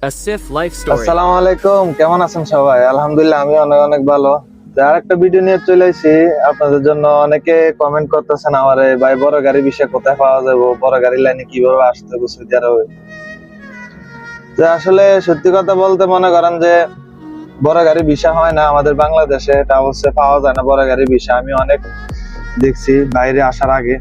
Asif Life Story. আসসালামু আলাইকুম, কেমন আছেন সবাই? আলহামদুলিল্লাহ, আমি অনেক অনেক ভালো। আর একটা ভিডিও নিয়ে চলে এসেছি আপনাদের জন্য। অনেকে কমেন্ট করতেছেন আমারে, ভাই বড় গাড়ি বিষয় কোথায় পাওয়া যাবে, বড় গাড়ি লাইনে কিভাবে আসতে হবে সৌদি আরবে। যে আসলে সত্যি কথা বলতে মনে করেন যে বড় গাড়ি ভিসা হয় না আমাদের বাংলাদেশে, এটা অবশ্যই পাওয়া যায় না বড় গাড়ি ভিসা। আমি অনেক দেখছি বাইরে আসার আগে।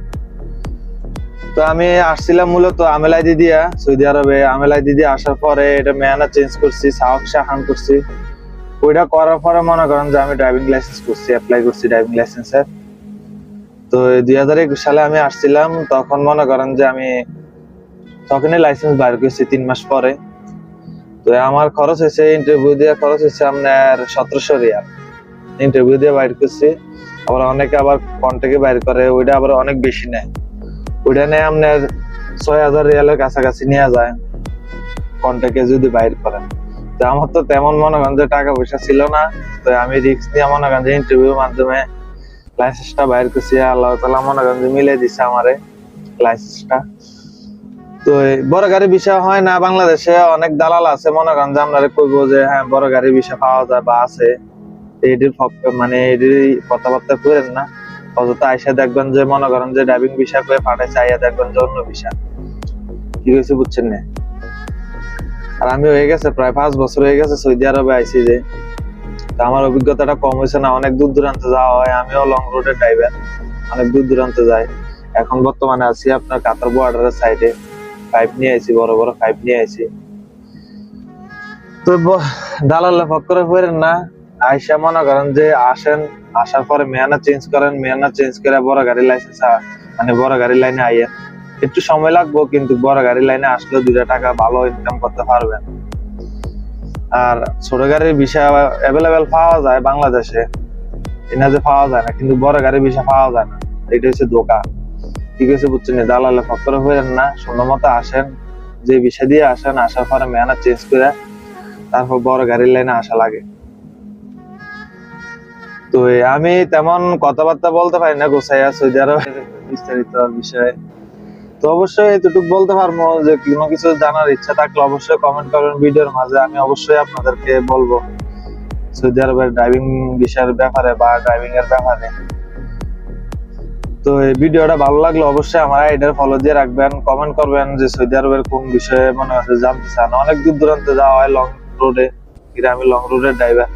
তো আমি আসছিলাম মূলত আমেল আইডি দিয়া সৌদি আরবে। আমেল আইডি দিয়ে আসার পরে এটা মেয়ানা চেঞ্জ করছি, সাউক শাহান করছি। ওইটা করার পরে মনে করেন যে আমি ড্রাইভিং লাইসেন্স করছি, অ্যাপ্লাই করছি ড্রাইভিং লাইসেন্সের। তো 2021 সালে আমি আসছিলাম, তখন মনে করেন যে আমি তখনই লাইসেন্স বাইর করছি 3 মাস পরে। তো আমার খরচ হয়েছে, ইন্টারভিউ দিয়ে খরচ হয়েছে আপনার 1700 রিয়াল। ইন্টারভিউ দিয়ে বাইর করছি। আবার অনেকে আবার কন্ট্যাক্টে বাইর করে, ওইটা আবার অনেক বেশি নেয়। ওইটা নেয় আপনার 6000 রিয়ালের কাছাকাছি নিয়ে যায় কন্ট্যাক্টে যদি বাইর করেন। তো আমার তো তেমন মনে করেন যে টাকা পয়সা ছিল না। তো আমি রিস্ক নিয়ে মনে করেন যে ইন্টারভিউর মাধ্যমে লাইসেন্সটা বাইর করছি। আল্লাহ তাআলা মনে করেন যে মিলে দিছে আমারে লাইসেন্সটা। তো বড় গাড়ি বিষয় হয় না বাংলাদেশে। অনেক দালাল আছে মনে করেন যে আপনারা কইবো যে হ্যাঁ বড় গাড়ি বিষয় পাওয়া যায় বা আছে, এটির মানে এটির কথাবার্তা করেন না। অযথা আইসা দেখবেন যে মনে করেন যে ড্রাইভিং বিষয় করে পাঠাইছে, আইয়া দেখবেন যে অন্য বিষয় কি হয়েছে বুঝছেন না। আর আমি হয়ে গেছে প্রায় 5 বছর হয়ে গেছে সৌদি আরবে আইছি যে। তো আমার অভিজ্ঞতাটা কম হয়েছে না, অনেক দূর দূরান্তে যাওয়া হয়। আমিও লং রুটের ড্রাইভার, অনেক দূর দূরান্তে যাই। এখন বর্তমানে আছি আপনার কাতার বর্ডারের সাইডে। পাইপ নিয়ে আইছি, বড় বড় পাইপ নিয়ে আইছি। তো দালালে ফক্করে ফেরেন না। আইসা মনে করেন যে আসেন, আসার পরে মেয়ানা চেঞ্জ করেন, মেয়ানা চেঞ্জ করে বড় গাড়ি লাইসেন্স মানে বড় গাড়ি লাইনে আইয়েন। একটু সময় লাগবে, কিন্তু বড় গাড়ি লাইনে আসলে 2 টাকা ভালো ইনকাম করতে পারবেন। আর ছোট গাড়ির ভিসা অ্যাভেলেবেল পাওয়া যায় বাংলাদেশে, এটা যে পাওয়া যায় না, কিন্তু বড় গাড়ির ভিসা পাওয়া যায় না। এটা হচ্ছে ধোকা। ঠিক আছে বুঝছেন, দালালে ফক্করে হইলেন না, সুন্দর মতো আসেন, যে ভিসা দিয়ে আসেন, আসার পরে মেয়ানা চেঞ্জ করে তারপর বড় গাড়ির লাইনে আসা লাগে। তো আমি তেমন কথাবার্তা বলতে পারি না গোছাইয়া সৌদি আরবের বিস্তারিত বিষয়ে। তো অবশ্যই এতটুকু বলতে পারবো যে কোনো কিছু জানার ইচ্ছা থাকলে অবশ্যই কমেন্ট করবেন ভিডিওর মাঝে, আমি অবশ্যই আপনাদেরকে বলবো সৌদি আরবের ড্রাইভিং বিষয়ের ব্যাপারে বা ড্রাইভিং এর ব্যাপারে। তো এই ভিডিওটা ভালো লাগলে অবশ্যই আমার আইডির ফলো দিয়ে রাখবেন, কমেন্ট করবেন যে সৌদি আরবের কোন বিষয়ে মনে হচ্ছে জানতে চান। অনেক দূর দূরান্তে যাওয়া হয় লং রোডে, আমি লং রোডের ড্রাইভার।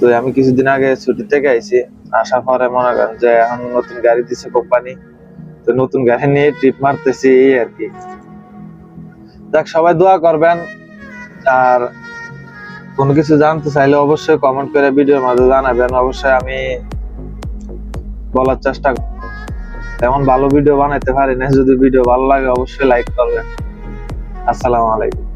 তো আমি কিছুদিন আগে ছুটি থেকে আইছি, আসার পরে মনে করেন যে এখন নতুন গাড়ি দিছে কোম্পানি, তো নতুন গাড়ি নিয়ে ট্রিপ মারতেছি এই আর কি। যাক, সবাই দোয়া করবেন। আর কোনো কিছু জানতে চাইলে অবশ্যই কমেন্ট করে ভিডিওর মাঝে জানাবেন, অবশ্যই আমি বলার চেষ্টা করব। তেমন ভালো ভিডিও বানাইতে পারি না, যদি ভিডিও ভালো লাগে অবশ্যই লাইক করবেন। আসসালামু আলাইকুম।